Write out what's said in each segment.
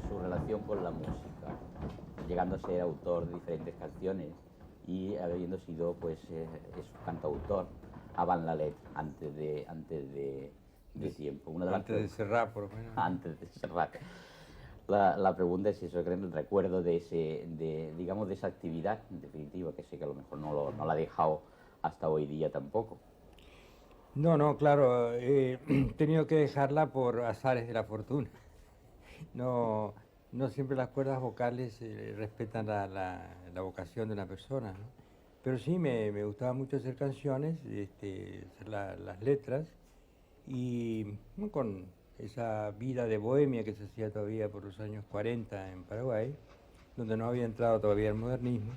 Su relación con la música, llegando a ser autor de diferentes canciones y habiendo sido pues es cantautor avant la lettre, antes de tiempo. Antes de Serrat, por lo menos. Antes de Serrat. La pregunta es eso, el recuerdo digamos, de esa actividad, en definitiva, que sé que a lo mejor no la ha dejado hasta hoy día tampoco. No, claro, he tenido que dejarla por azares de la fortuna. No siempre las cuerdas vocales respetan la vocación de una persona, ¿no? Pero sí, me gustaba mucho hacer canciones, hacer las letras, y con esa vida de bohemia que se hacía todavía por los años 40 en Paraguay, donde no había entrado todavía el modernismo,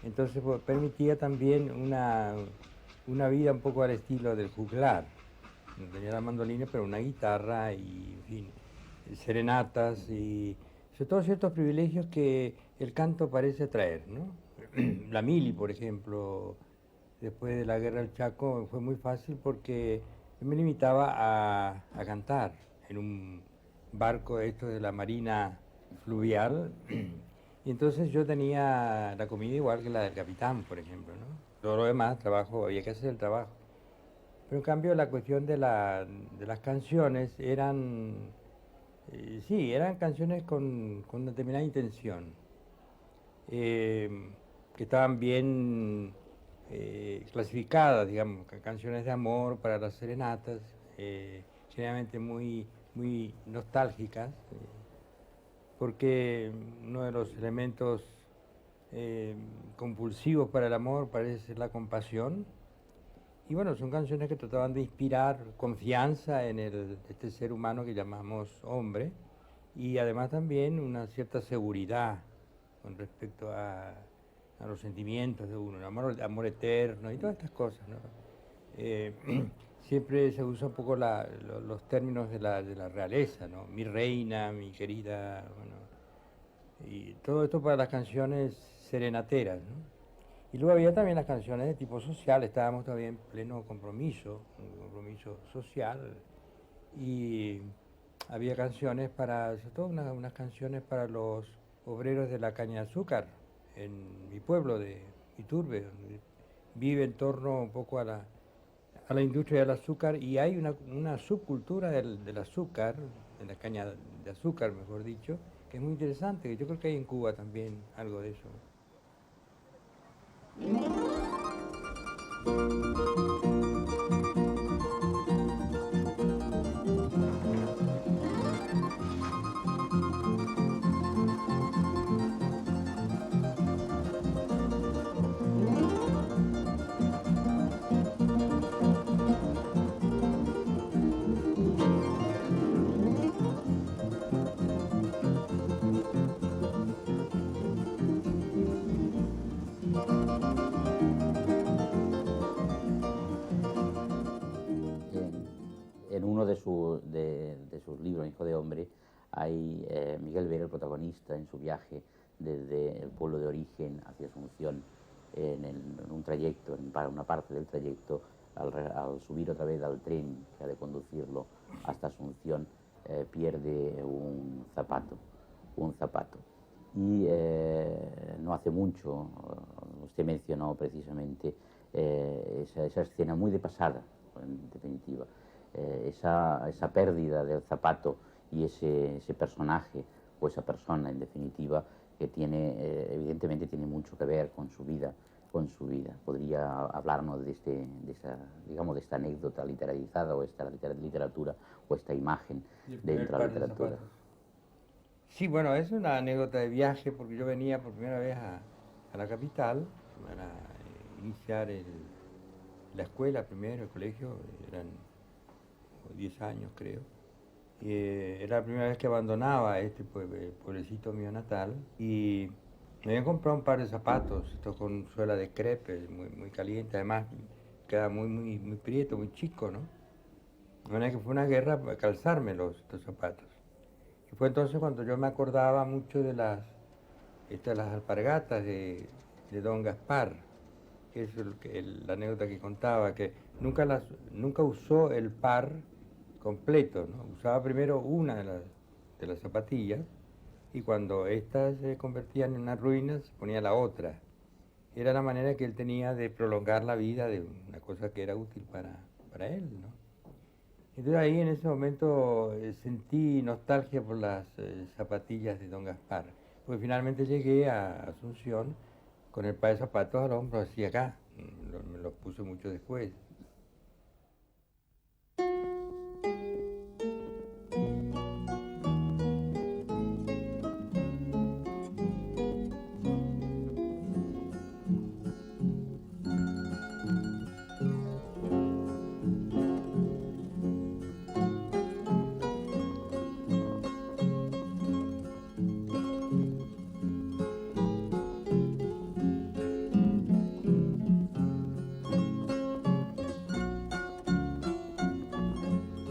entonces pues, permitía también una vida un poco al estilo del juglar. No tenía la mandolina, pero una guitarra y, en fin, serenatas y sobre todo ciertos privilegios que el canto parece traer, ¿no? La mili, por ejemplo, después de la guerra del Chaco fue muy fácil porque yo me limitaba a cantar en un barco esto de la marina fluvial y entonces yo tenía la comida igual que la del capitán, por ejemplo, ¿no? Todo lo demás, trabajo, había que hacer el trabajo. Pero en cambio la cuestión de las canciones eran, sí, eran canciones con una determinada intención, que estaban bien clasificadas, digamos, canciones de amor para las serenatas, generalmente muy nostálgicas, porque uno de los elementos compulsivos para el amor parece ser la compasión. Y bueno, son canciones que trataban de inspirar confianza en este ser humano que llamamos hombre y además también una cierta seguridad con respecto a los sentimientos de uno, el amor eterno y todas estas cosas, ¿no? Eh, siempre se usa un poco los términos de la realeza, ¿no? Mi reina, mi querida, bueno, y todo esto para las canciones serenateras, ¿no? Y luego había también las canciones de tipo social, estábamos todavía en pleno compromiso, un compromiso social, y había canciones sobre todo unas canciones para los obreros de la caña de azúcar, en mi pueblo de Iturbe, donde vive en torno un poco a la industria del azúcar, y hay una subcultura del azúcar, de la caña de azúcar, mejor dicho, que es muy interesante, que yo creo que hay en Cuba también algo de eso. En uno de sus libros, Hijo de Hombre, hay Miguel Vera, el protagonista, en su viaje desde el pueblo de origen hacia Asunción, en un trayecto, para una parte del trayecto, al subir otra vez al tren que ha de conducirlo hasta Asunción, pierde un zapato. Y no hace mucho, usted mencionó precisamente esa escena muy de pasada, en definitiva, esa pérdida del zapato y ese personaje o esa persona, en definitiva, que tiene, evidentemente tiene mucho que ver con su vida. ¿Podría hablarnos de esta anécdota literarizada o esta literatura o esta imagen dentro de la literatura? Sí, bueno, es una anécdota de viaje porque yo venía por primera vez a la capital para iniciar la escuela primero, el colegio, eran 10 años creo. Y, era la primera vez que abandonaba este pueblecito mío natal y me habían comprado un par de zapatos, estos con suela de crepe, muy, muy caliente, además queda muy prieto, muy chico, ¿no? De manera que fue una guerra para calzarme estos zapatos. Y fue entonces cuando yo me acordaba mucho de las alpargatas de Don Gaspar, que es la anécdota que contaba, que nunca usó el par completo, ¿no? Usaba primero una de las zapatillas y cuando éstas se convertían en una ruina se ponía la otra. Era la manera que él tenía de prolongar la vida de una cosa que era útil para él, ¿no? Entonces ahí en ese momento sentí nostalgia por las zapatillas de Don Gaspar, porque finalmente llegué a Asunción con el par de zapatos al hombro, así acá, me los puse mucho después.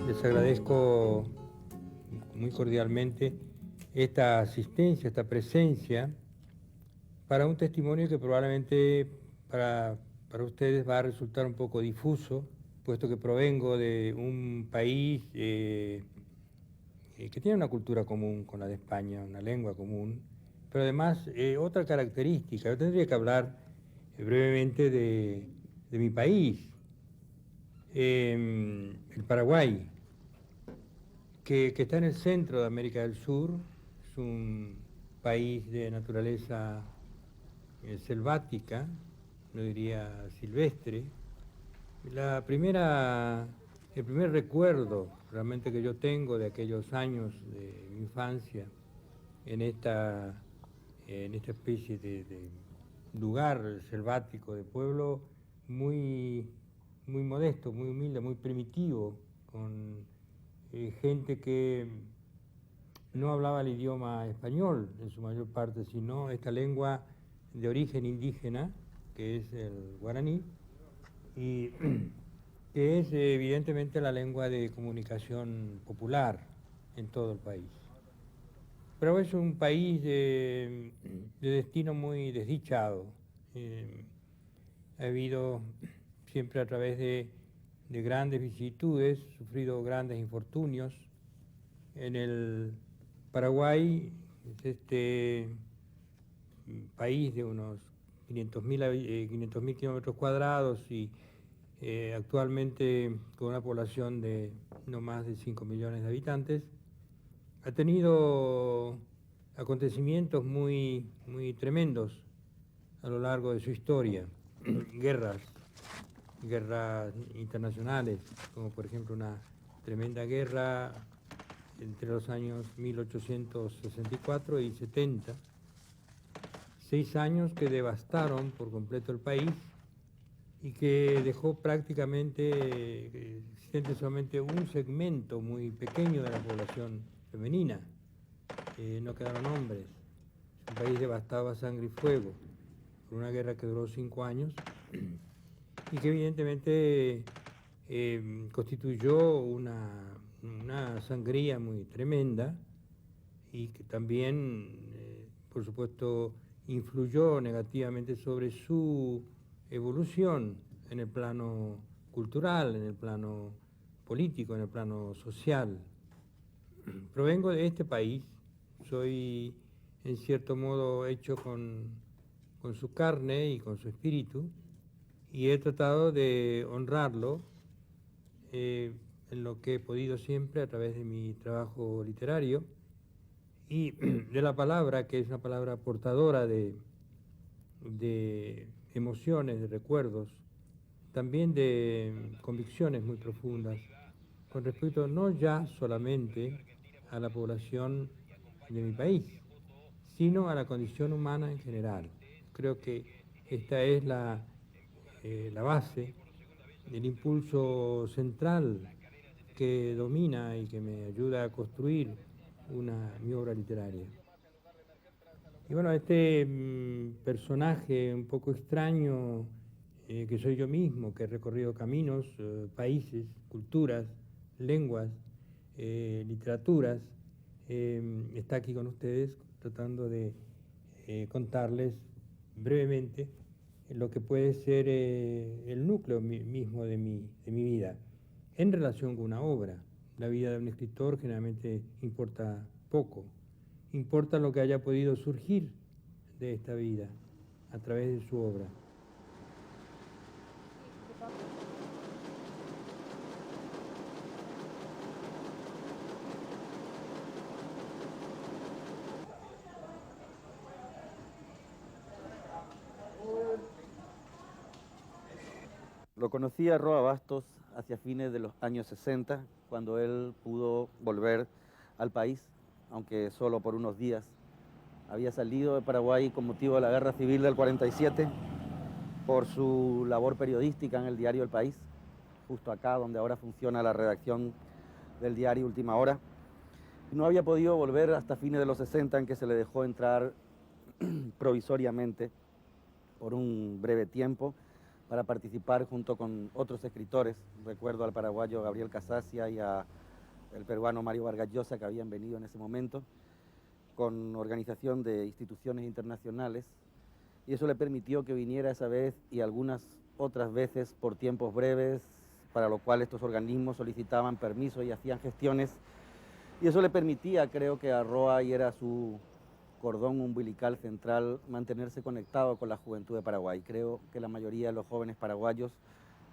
Les agradezco muy cordialmente esta asistencia, esta presencia, para un testimonio que probablemente para ustedes va a resultar un poco difuso, puesto que provengo de un país que tiene una cultura común con la de España, una lengua común, pero además otra característica. Yo tendría que hablar brevemente de mi país, el Paraguay, que está en el centro de América del Sur. Es un país de naturaleza selvática, no diría silvestre. El primer recuerdo realmente que yo tengo de aquellos años de mi infancia en esta especie de lugar selvático, de pueblo muy modesto, muy humilde, muy primitivo, con gente que no hablaba el idioma español en su mayor parte, sino esta lengua de origen indígena, que es el guaraní, y que es evidentemente la lengua de comunicación popular en todo el país. Pero es un país de destino muy desdichado. Ha habido siempre a través de grandes vicisitudes, sufrido grandes infortunios. En el Paraguay es este país de unos 500.000 kilómetros cuadrados y actualmente con una población de no más de 5 millones de habitantes, ha tenido acontecimientos muy tremendos a lo largo de su historia. Guerras internacionales, como por ejemplo una tremenda guerra entre los años 1864 y 70, 6 años que devastaron por completo el país y que dejó prácticamente existente solamente un segmento muy pequeño de la población femenina. No quedaron hombres. Es un país devastado a sangre y fuego por una guerra que duró 5 años y que evidentemente constituyó una sangría muy tremenda y que también, por supuesto, influyó negativamente sobre su evolución en el plano cultural, en el plano político, en el plano social. provengo de este país, soy en cierto modo hecho con su carne y con su espíritu, y he tratado de honrarlo en lo que he podido siempre a través de mi trabajo literario y de la palabra, que es una palabra portadora de emociones, de recuerdos, también de convicciones muy profundas, con respecto no ya solamente a la población de mi país, sino a la condición humana en general. Creo que esta es la base, el impulso central que domina y que me ayuda a construir mi obra literaria. Y bueno, este personaje un poco extraño, que soy yo mismo, que he recorrido caminos, países, culturas, lenguas, literaturas, está aquí con ustedes tratando de contarles brevemente lo que puede ser el núcleo mismo de mi vida en relación con una obra. La vida de un escritor generalmente importa poco, importa lo que haya podido surgir de esta vida a través de su obra. Lo conocí a Roa Bastos hacia fines de los años 60, cuando él pudo volver al país, aunque solo por unos días. Había salido de Paraguay con motivo de la Guerra Civil del 47 por su labor periodística en el diario El País, justo acá donde ahora funciona la redacción del diario Última Hora. Y no había podido volver hasta fines de los 60, en que se le dejó entrar provisoriamente por un breve tiempo para participar junto con otros escritores. Recuerdo al paraguayo Gabriel Casasia y al peruano Mario Vargas Llosa, que habían venido en ese momento, con organización de instituciones internacionales, y eso le permitió que viniera esa vez y algunas otras veces por tiempos breves, para lo cual estos organismos solicitaban permiso y hacían gestiones, y eso le permitía, creo que a Roa, y era su cordón umbilical central, mantenerse conectado con la juventud de Paraguay. Creo que la mayoría de los jóvenes paraguayos,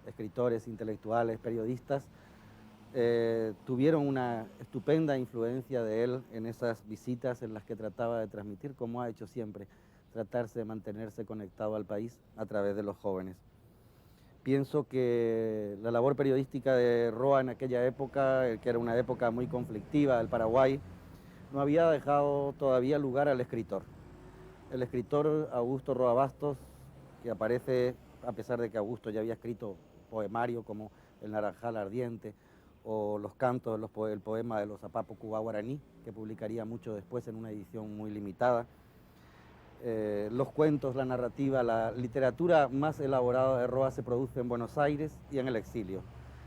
escritores, intelectuales, periodistas, tuvieron una estupenda influencia de él en esas visitas en las que trataba de transmitir, como ha hecho siempre, tratarse de mantenerse conectado al país a través de los jóvenes. Pienso que la labor periodística de Roa en aquella época, que era una época muy conflictiva del Paraguay, no había dejado todavía lugar al escritor. El escritor Augusto Roa Bastos, que aparece, a pesar de que Augusto ya había escrito poemario como El Naranjal Ardiente o los cantos, el poema de los Apapo Cubá Guaraní, que publicaría mucho después en una edición muy limitada. Los cuentos, la narrativa, la literatura más elaborada de Roa se produce en Buenos Aires y en el exilio.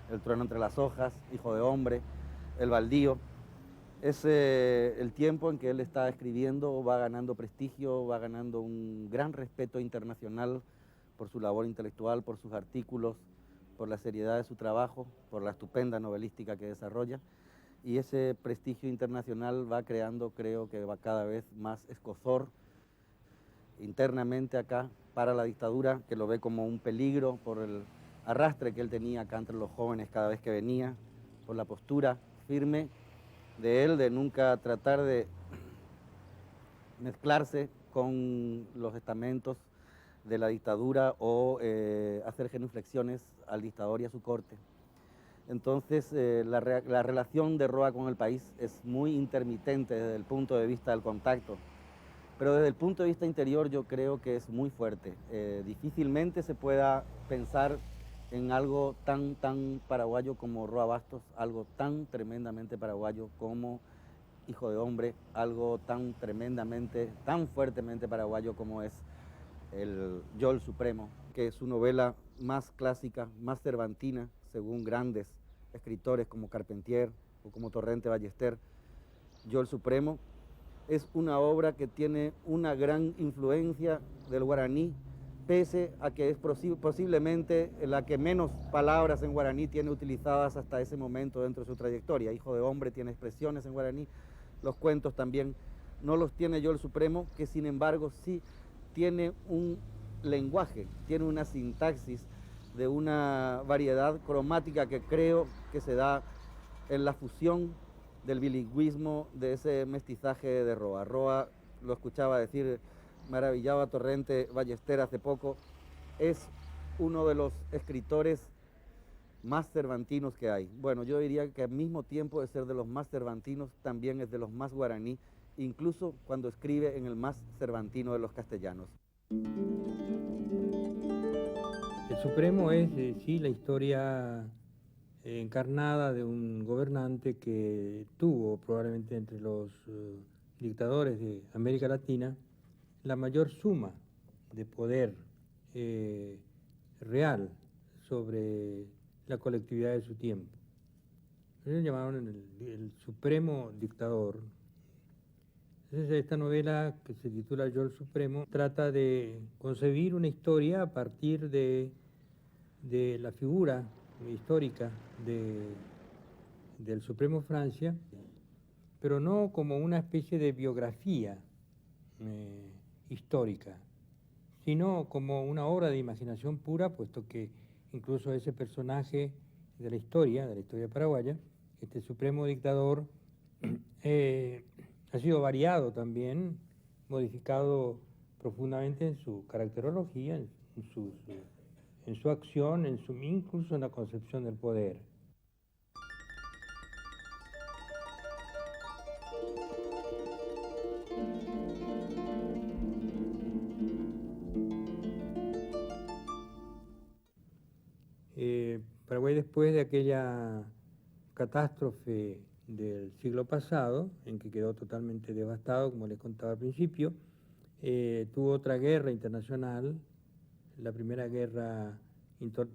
El trueno entre las hojas, Hijo de hombre, El baldío. Es el tiempo en que él está escribiendo, va ganando prestigio, va ganando un gran respeto internacional por su labor intelectual, por sus artículos, por la seriedad de su trabajo, por la estupenda novelística que desarrolla. Y ese prestigio internacional va creando, creo que va cada vez más escozor internamente acá para la dictadura, que lo ve como un peligro por el arrastre que él tenía acá entre los jóvenes cada vez que venía, por la postura firme de él, de nunca tratar de mezclarse con los estamentos de la dictadura o hacer genuflexiones al dictador y a su corte. Entonces la relación de Roa con el país es muy intermitente desde el punto de vista del contacto, pero desde el punto de vista interior yo creo que es muy fuerte. Difícilmente se pueda pensar en algo tan paraguayo como Roa Bastos, algo tan tremendamente paraguayo como Hijo de hombre, algo tan tremendamente, tan fuertemente paraguayo como es el Yol Supremo, que es su novela más clásica, más cervantina, según grandes escritores como Carpentier o como Torrente Ballester. Yol Supremo es una obra que tiene una gran influencia del guaraní pese a que es posiblemente la que menos palabras en guaraní tiene utilizadas hasta ese momento dentro de su trayectoria. Hijo de hombre tiene expresiones en guaraní, los cuentos también no los tiene Yo el Supremo, que sin embargo sí tiene un lenguaje, tiene una sintaxis de una variedad cromática que creo que se da en la fusión del bilingüismo, de ese mestizaje de Roa. Roa, lo escuchaba decir, maravillaba Torrente Ballester hace poco, es uno de los escritores más cervantinos que hay. Bueno, yo diría que al mismo tiempo de ser de los más cervantinos, también es de los más guaraní, incluso cuando escribe en el más cervantino de los castellanos. El Supremo es, sí, la historia encarnada de un gobernante que tuvo probablemente entre los dictadores de América Latina la mayor suma de poder real sobre la colectividad de su tiempo. Ellos llamaron el Supremo Dictador. Entonces, esta novela, que se titula Yo el Supremo, trata de concebir una historia a partir de la figura histórica del Supremo Francia, pero no como una especie de biografía histórica, sino como una obra de imaginación pura, puesto que incluso ese personaje de la historia paraguaya, este Supremo Dictador, ha sido variado también, modificado profundamente en su caracterología, en su acción, incluso en la concepción del poder. Paraguay, después de aquella catástrofe del siglo pasado, en que quedó totalmente devastado, como les contaba al principio, tuvo otra guerra internacional, la primera guerra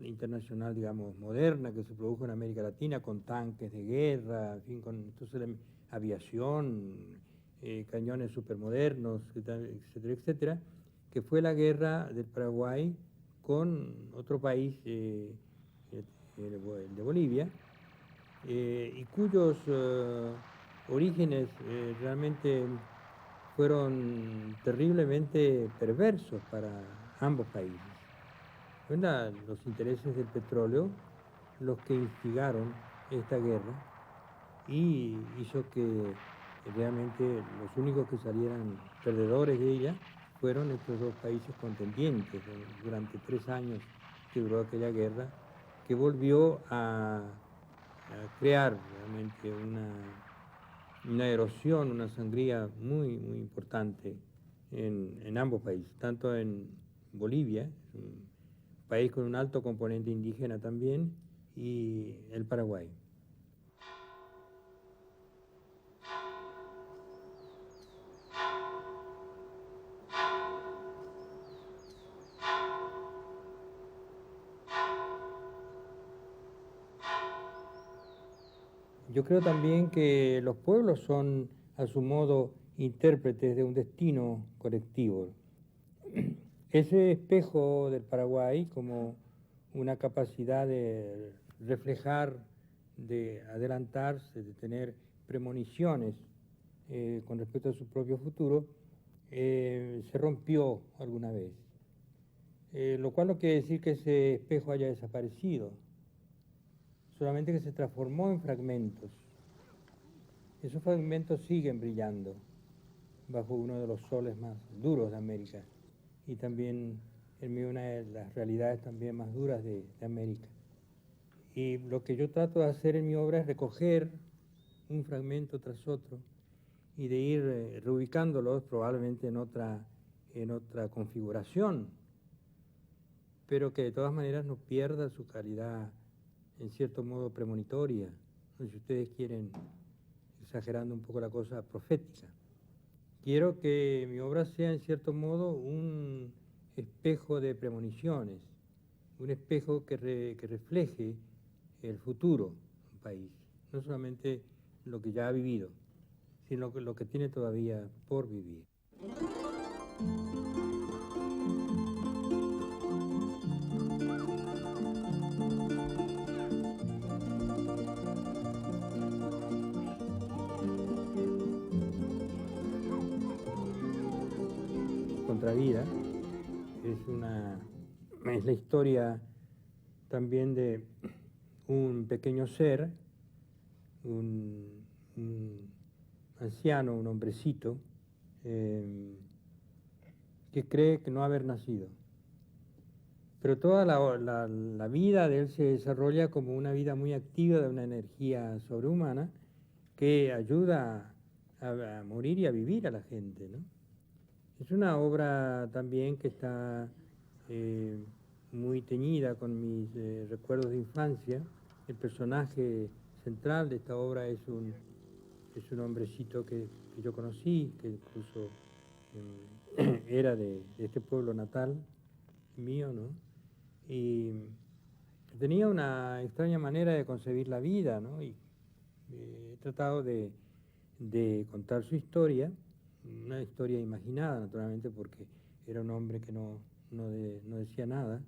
internacional, digamos, moderna, que se produjo en América Latina, con tanques de guerra, en fin, con entonces, aviación, cañones supermodernos, etcétera, etcétera, que fue la guerra del Paraguay con otro país, el de Bolivia, y cuyos orígenes realmente fueron terriblemente perversos para ambos países. Fueron los intereses del petróleo los que instigaron esta guerra y hizo que realmente los únicos que salieran perdedores de ella fueron estos dos países contendientes durante 3 años que duró aquella guerra, que volvió a crear realmente una erosión, una sangría muy, muy importante en ambos países, tanto en Bolivia, un país con un alto componente indígena también, y el Paraguay. Yo creo también que los pueblos son, a su modo, intérpretes de un destino colectivo. Ese espejo del Paraguay, como una capacidad de reflejar, de adelantarse, de tener premoniciones con respecto a su propio futuro, se rompió alguna vez. Lo cual no quiere decir que ese espejo haya desaparecido, solamente que se transformó en fragmentos. Esos fragmentos siguen brillando bajo uno de los soles más duros de América y también en medio de una de las realidades también más duras de América. Y lo que yo trato de hacer en mi obra es recoger un fragmento tras otro y de ir reubicándolos probablemente en otra configuración, pero que de todas maneras no pierda su calidad en cierto modo premonitoria, si ustedes quieren, exagerando un poco la cosa, profética. Quiero que mi obra sea en cierto modo un espejo de premoniciones, un espejo que refleje el futuro de un país, no solamente lo que ya ha vivido, sino lo que tiene todavía por vivir. contra vida. Es la historia también de un pequeño ser, un anciano, un hombrecito, que cree que no haber nacido. Pero toda la vida de él se desarrolla como una vida muy activa, de una energía sobrehumana que ayuda a morir y a vivir a la gente, ¿no? Es una obra también que está muy teñida con mis recuerdos de infancia. El personaje central de esta obra es un hombrecito que yo conocí, que incluso era de este pueblo natal mío, ¿no? Y tenía una extraña manera de concebir la vida, ¿no? Y he tratado de contar su historia, una historia imaginada, naturalmente, porque era un hombre que no decía nada,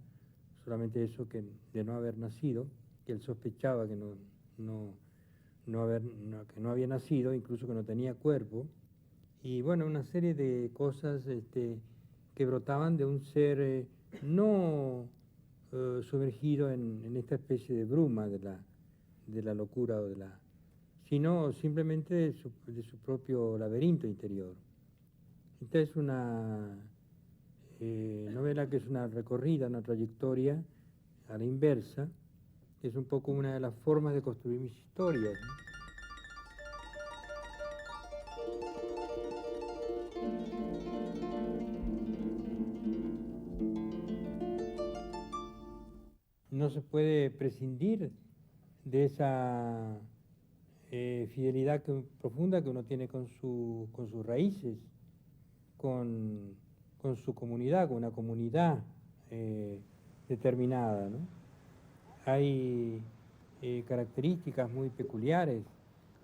solamente eso que de no haber nacido, que él sospechaba que que no había nacido, incluso que no tenía cuerpo, y bueno, una serie de cosas que brotaban de un ser no sumergido en esta especie de bruma de la locura sino simplemente de su propio laberinto interior. Esta es una novela que es una recorrida, una trayectoria a la inversa, que es un poco una de las formas de construir mis historias, ¿no? No se puede prescindir de esa fidelidad profunda que uno tiene con sus raíces, con su comunidad, con una comunidad determinada, ¿no? Hay características muy peculiares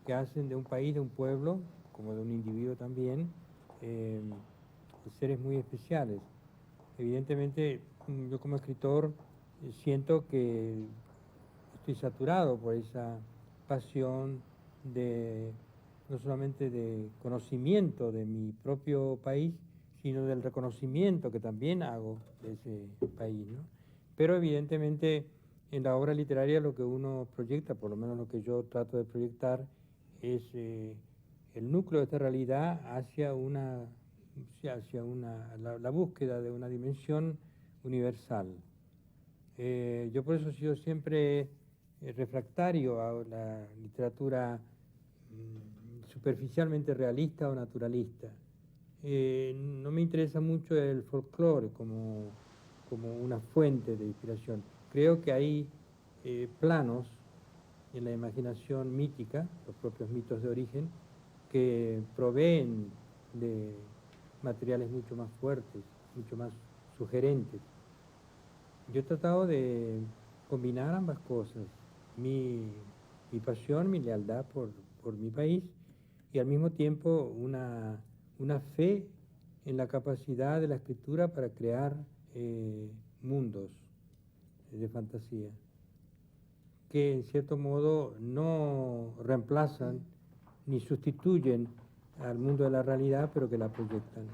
que hacen de un país, de un pueblo, como de un individuo también, seres muy especiales. Evidentemente, yo como escritor siento que estoy saturado por esa pasión no solamente de conocimiento de mi propio país, sino del reconocimiento que también hago de ese país, ¿no? Pero evidentemente en la obra literaria lo que uno proyecta, por lo menos lo que yo trato de proyectar, es el núcleo de esta realidad hacia la búsqueda de una dimensión universal. Yo por eso he sido siempre refractario a la literatura superficialmente realista o naturalista. No me interesa mucho el folclore como una fuente de inspiración. Creo que hay planos en la imaginación mítica, los propios mitos de origen, que proveen de materiales mucho más fuertes, mucho más sugerentes. Yo he tratado de combinar ambas cosas, mi pasión, mi lealtad por mi país, y al mismo tiempo una fe en la capacidad de la escritura para crear mundos de fantasía, que en cierto modo no reemplazan ni sustituyen al mundo de la realidad, pero que la proyectan.